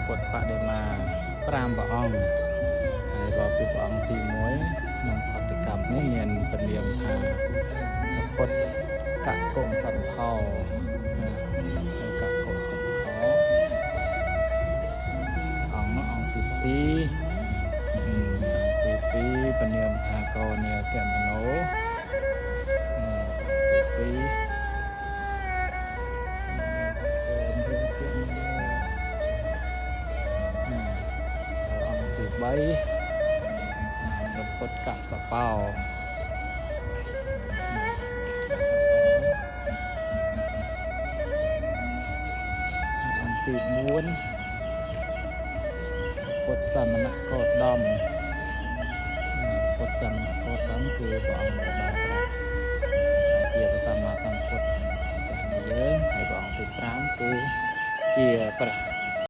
ពុទ្ធបដិមា5ព្រះអង្គហើយក៏ពីព្រះអង្គទី1ក្នុងខត្តកម្មនេះមានពលាមថាពុទ្ធកកុសន្ធោហើយកកុសន្ធោអង្គទី2ទី2ពលាមថាកោនីកមនោទី2ពុទ្ធកសបោអង្គទី4ពុទ្ធសមណគោតមពុទ្ធសមណគោតមគឺព្រះអង្គបានត្រាស់ជាព្រះសម្មាសម្ពុទ្ធចាស់យើងហើយព្រះអង្គទី5គឺជាព្រះ